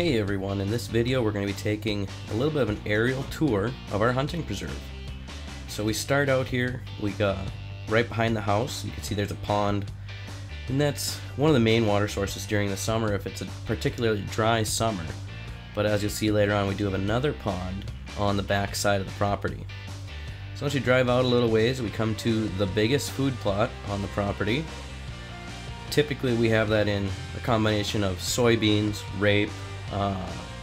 Hey everyone, in this video we're going to be taking a little bit of an aerial tour of our hunting preserve. So we start out here, we got right behind the house. You can see there's a pond, and that's one of the main water sources during the summer if it's a particularly dry summer. But as you'll see later on, we do have another pond on the back side of the property. So once you drive out a little ways, we come to the biggest food plot on the property. Typically we have that in a combination of soybeans, rape,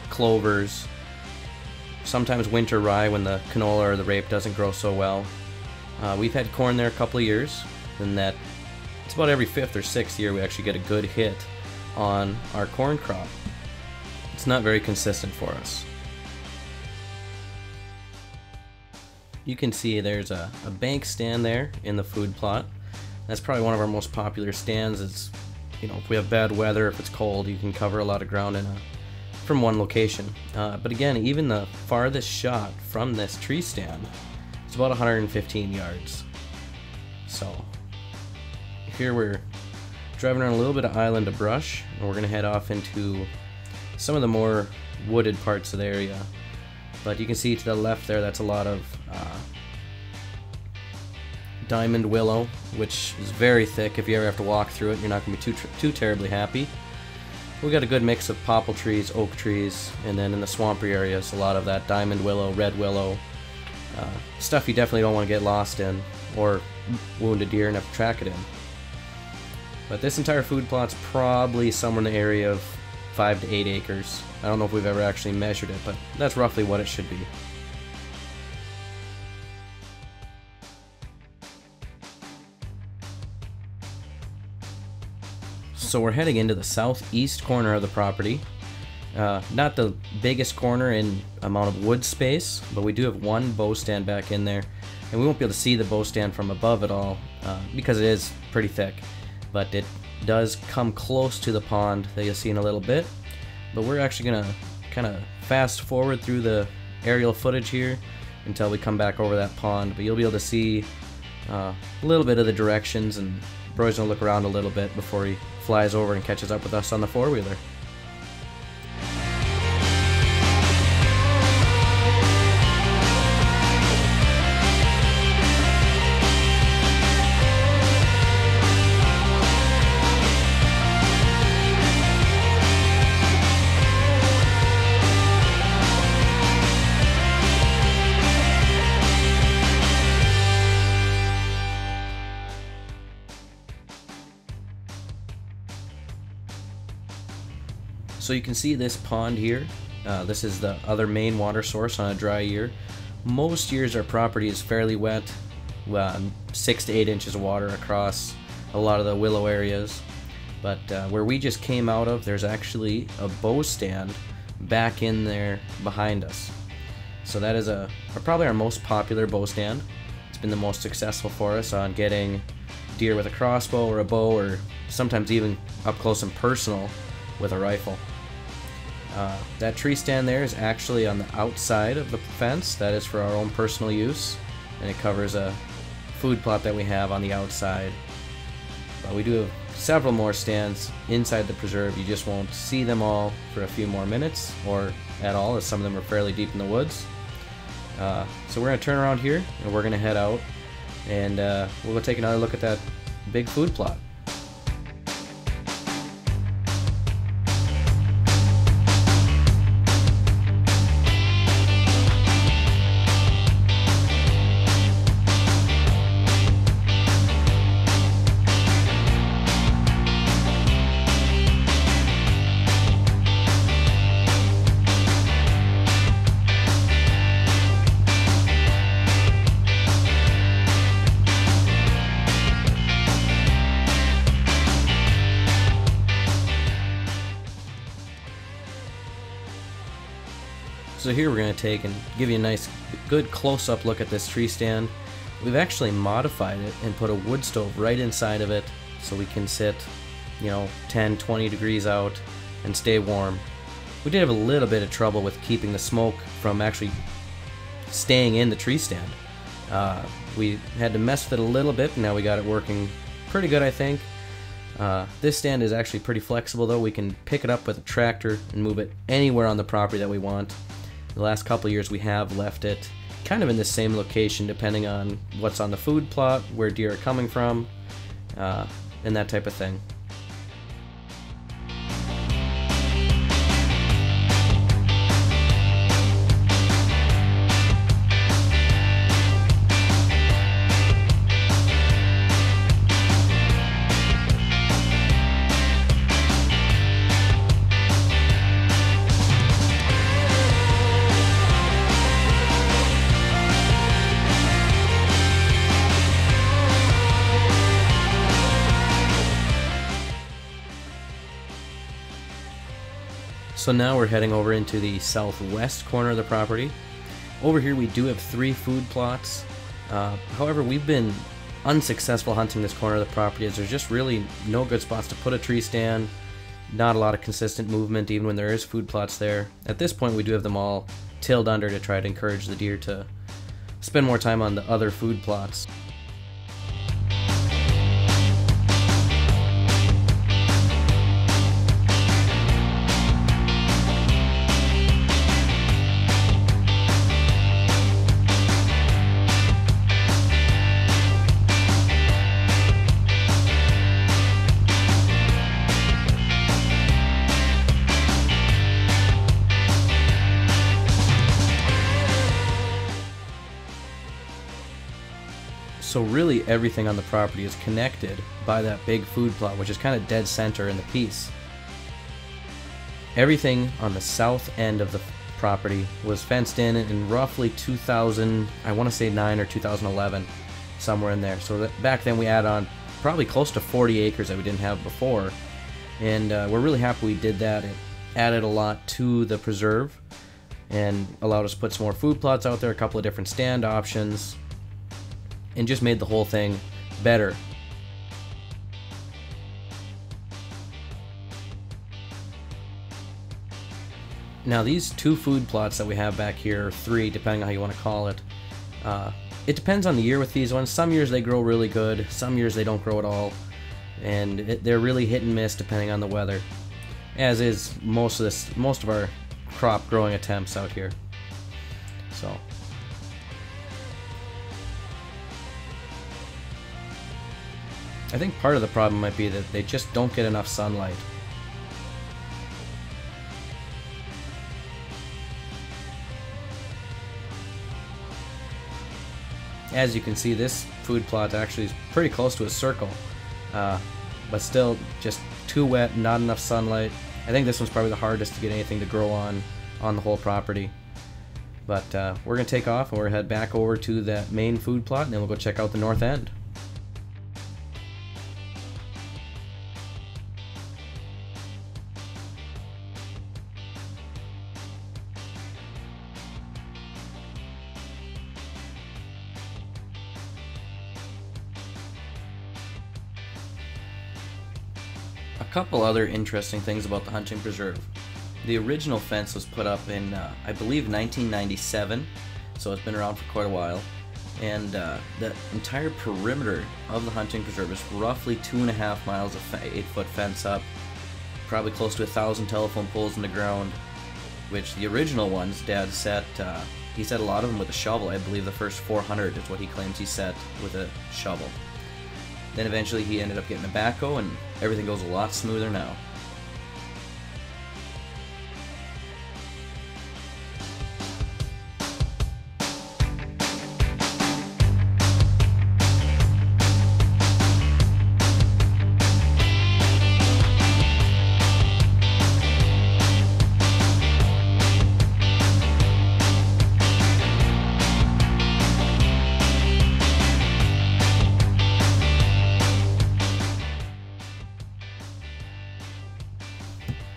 clovers, sometimes winter rye when the canola or the rape doesn't grow so well. We've had corn there a couple of years, and that it's about every 5th or 6th year we actually get a good hit on our corn crop. It's not very consistent for us. You can see there's a bank stand there in the food plot. That's probably one of our most popular stands. It's, you know, if we have bad weather, if it's cold, you can cover a lot of ground from one location. But again, even the farthest shot from this tree stand is about 115 yards. So here we're driving around a little bit of island of brush, and we're going to head off into some of the more wooded parts of the area. But you can see to the left there, that's a lot of diamond willow, which is very thick. If you ever have to walk through it, you're not going to be too terribly happy. We got a good mix of popple trees, oak trees, and then in the swampy areas, a lot of that diamond willow, red willow, stuff you definitely don't want to get lost in or wound a deer and have to track it in. But this entire food plot's probably somewhere in the area of 5 to 8 acres. I don't know if we've ever actually measured it, but that's roughly what it should be. So we're heading into the southeast corner of the property. Not the biggest corner in amount of wood space, but we do have one bow stand back in there, and we won't be able to see the bow stand from above at all because it is pretty thick, but it does come close to the pond that you'll see in a little bit. But we're actually gonna kind of fast forward through the aerial footage here until we come back over that pond, but you'll be able to see a little bit of the directions, and Broy's gonna look around a little bit before he flies over and catches up with us on the four-wheeler. So you can see this pond here. This is the other main water source on a dry year. Most years our property is fairly wet, 6 to 8 inches of water across a lot of the willow areas. But where we just came out of, there's actually a bow stand back in there behind us. So that is probably our most popular bow stand. It's been the most successful for us on getting deer with a crossbow or a bow, or sometimes even up close and personal with a rifle. That tree stand there is actually on the outside of the fence. That is for our own personal use, and it covers a food plot that we have on the outside. But we do have several more stands inside the preserve. You just won't see them all for a few more minutes, or at all, as some of them are fairly deep in the woods. So we're going to turn around here, and we're going to head out, and we'll go take another look at that big food plot. So here we're going to take and give you a nice, good close-up look at this tree stand. We've actually modified it and put a wood stove right inside of it so we can sit, you know, 10, 20 degrees out and stay warm. We did have a little bit of trouble with keeping the smoke from actually staying in the tree stand. We had to mess with it a little bit, and now we got it working pretty good, I think. This stand is actually pretty flexible though. We can pick it up with a tractor and move it anywhere on the property that we want. The last couple of years we have left it kind of in the same location depending on what's on the food plot, where deer are coming from, and that type of thing. So now we're heading over into the southwest corner of the property. Over here we do have 3 food plots. However, we've been unsuccessful hunting this corner of the property as there's just really no good spots to put a tree stand, not a lot of consistent movement even when there is food plots there. At this point we do have them all tilled under to try to encourage the deer to spend more time on the other food plots. So really everything on the property is connected by that big food plot, which is kind of dead center in the piece. Everything on the south end of the property was fenced in roughly 2000, I want to say 9 or 2011, somewhere in there. So that back then we added on probably close to 40 acres that we didn't have before, and we're really happy we did that. It added a lot to the preserve and allowed us to put some more food plots out there, a couple of different stand options, and just made the whole thing better. Now these 2 food plots that we have back here, or 3 depending on how you want to call it, it depends on the year with these ones. Some years they grow really good, some years they don't grow at all, and they're really hit and miss depending on the weather, as is most of our crop growing attempts out here. So I think part of the problem might be that they just don't get enough sunlight. As you can see, this food plot actually is pretty close to a circle, but still just too wet, not enough sunlight. I think this one's probably the hardest to get anything to grow on the whole property. But we're going to take off and we're going to head back over to that main food plot, and then we'll go check out the north end. A couple other interesting things about the hunting preserve. The original fence was put up in, I believe, 1997, so it's been around for quite a while. And the entire perimeter of the hunting preserve is roughly 2.5 miles of 8-foot fence up, probably close to 1,000 telephone poles in the ground, which the original ones Dad set, he set a lot of them with a shovel. I believe the first 400 is what he claims he set with a shovel. Then eventually he ended up getting a backhoe, and everything goes a lot smoother now.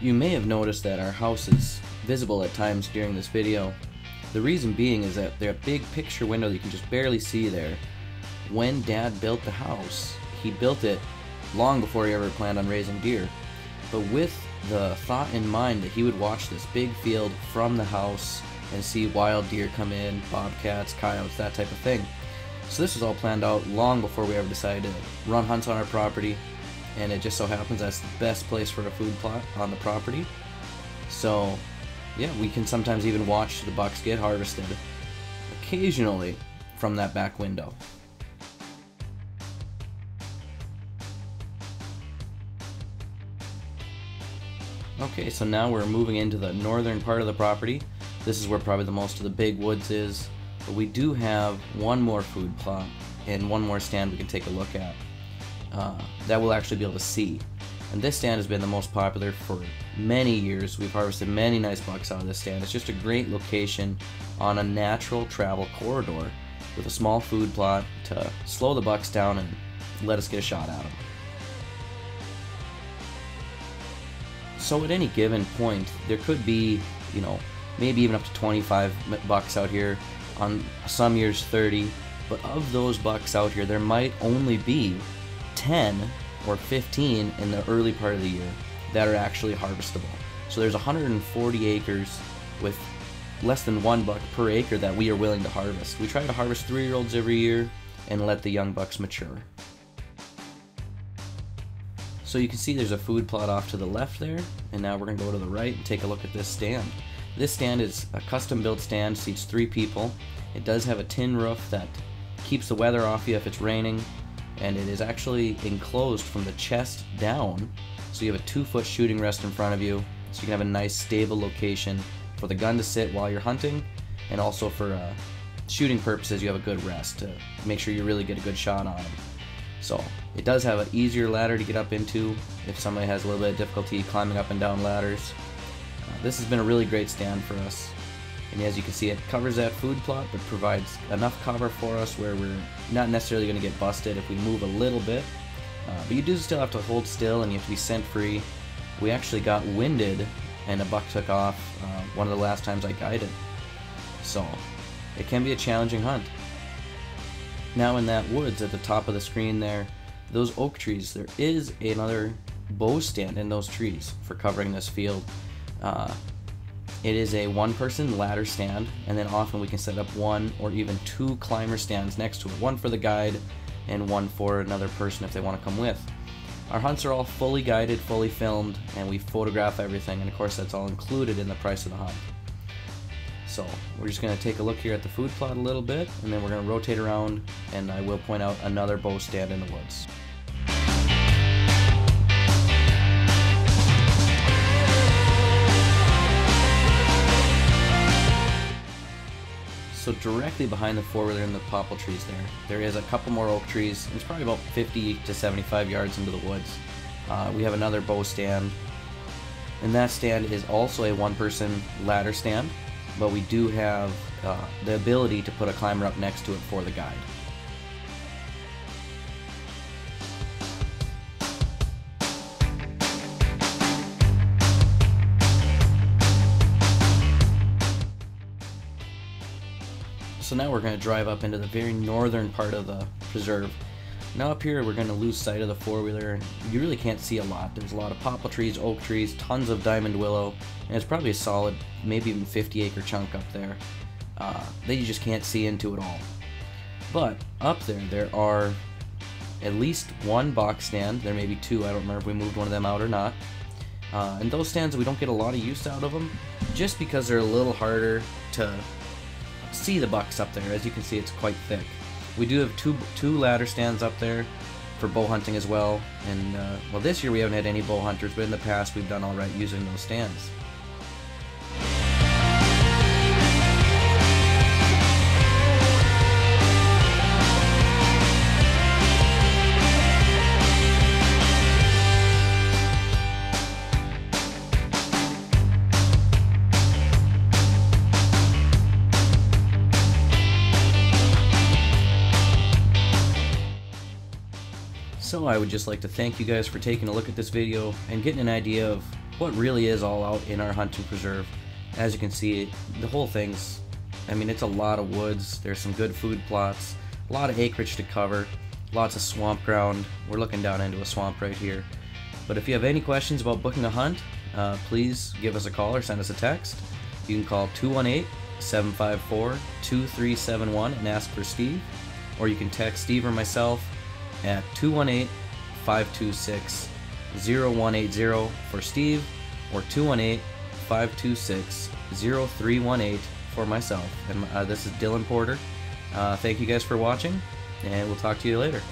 You may have noticed that our house is visible at times during this video. The reason being is that there's a big picture window that you can just barely see there. When Dad built the house, he built it long before he ever planned on raising deer, but with the thought in mind that he would watch this big field from the house and see wild deer come in, bobcats, coyotes, that type of thing. So this was all planned out long before we ever decided to run hunts on our property. and it just so happens that's the best place for a food plot on the property. So yeah, we can sometimes even watch the bucks get harvested occasionally from that back window. Okay, so now we're moving into the northern part of the property. This is where probably the most of the big woods is, but we do have one more food plot and one more stand we can take a look at that we'll actually be able to see. And this stand has been the most popular for many years. We've harvested many nice bucks out of this stand. It's just a great location on a natural travel corridor with a small food plot to slow the bucks down and let us get a shot at them. So at any given point, there could be, you know, maybe even up to 25 bucks out here, on some years 30, but of those bucks out here, there might only be 10 or 15 in the early part of the year that are actually harvestable. So there's 140 acres with less than 1 buck per acre that we are willing to harvest. We try to harvest 3-year-olds every year and let the young bucks mature. So you can see there's a food plot off to the left there, and now we're going to go to the right and take a look at this stand. This stand is a custom built stand, seats 3 people. It does have a tin roof that keeps the weather off you if it's raining, and it is actually enclosed from the chest down, so you have a 2-foot shooting rest in front of you, so you can have a nice stable location for the gun to sit while you're hunting, and also for shooting purposes you have a good rest to make sure you really get a good shot on them. So it does have an easier ladder to get up into if somebody has a little bit of difficulty climbing up and down ladders. This has been a really great stand for us, and as you can see, it covers that food plot but provides enough cover for us where we're not necessarily going to get busted if we move a little bit, but you do still have to hold still and you have to be scent free. We actually got winded and a buck took off one of the last times I guided, so it can be a challenging hunt. Now in that woods at the top of the screen there, those oak trees, there is another bow stand in those trees for covering this field. It is a 1-person ladder stand, and then often we can set up 1 or even 2 climber stands next to it, one for the guide and one for another person if they want to come with. Our hunts are all fully guided, fully filmed, and we photograph everything, and of course that's all included in the price of the hunt. So we're just going to take a look here at the food plot a little bit, and then we're going to rotate around and I will point out another bow stand in the woods. So directly behind the 4-wheeler and the popple trees there is a couple more oak trees. It's probably about 50 to 75 yards into the woods. We have another bow stand, and that stand is also a 1-person ladder stand, but we do have the ability to put a climber up next to it for the guide. So now we're going to drive up into the very northern part of the preserve. Now up here we're going to lose sight of the 4-wheeler, and you really can't see a lot. There's a lot of popple trees, oak trees, tons of diamond willow, and it's probably a solid, maybe even 50-acre chunk up there that you just can't see into at all. But up there are at least 1 box stand. There may be 2, I don't remember if we moved one of them out or not. And those stands, we don't get a lot of use out of them just because they're a little harder to see the bucks up there. As you can see, it's quite thick. We do have two ladder stands up there for bow hunting as well, and well, this year we haven't had any bow hunters, but in the past we've done all right using those stands. So I would just like to thank you guys for taking a look at this video and getting an idea of what really is all out in our hunting preserve. As you can see, the whole thing's, I mean, it's a lot of woods. There's some good food plots, a lot of acreage to cover, lots of swamp ground. We're looking down into a swamp right here. But if you have any questions about booking a hunt, please give us a call or send us a text. You can call 218-754-2371 and ask for Steve, or you can text Steve or myself at 218-526-0180 for Steve, or 218-526-0318 for myself. And this is Dylan Porter. Thank you guys for watching, and we'll talk to you later.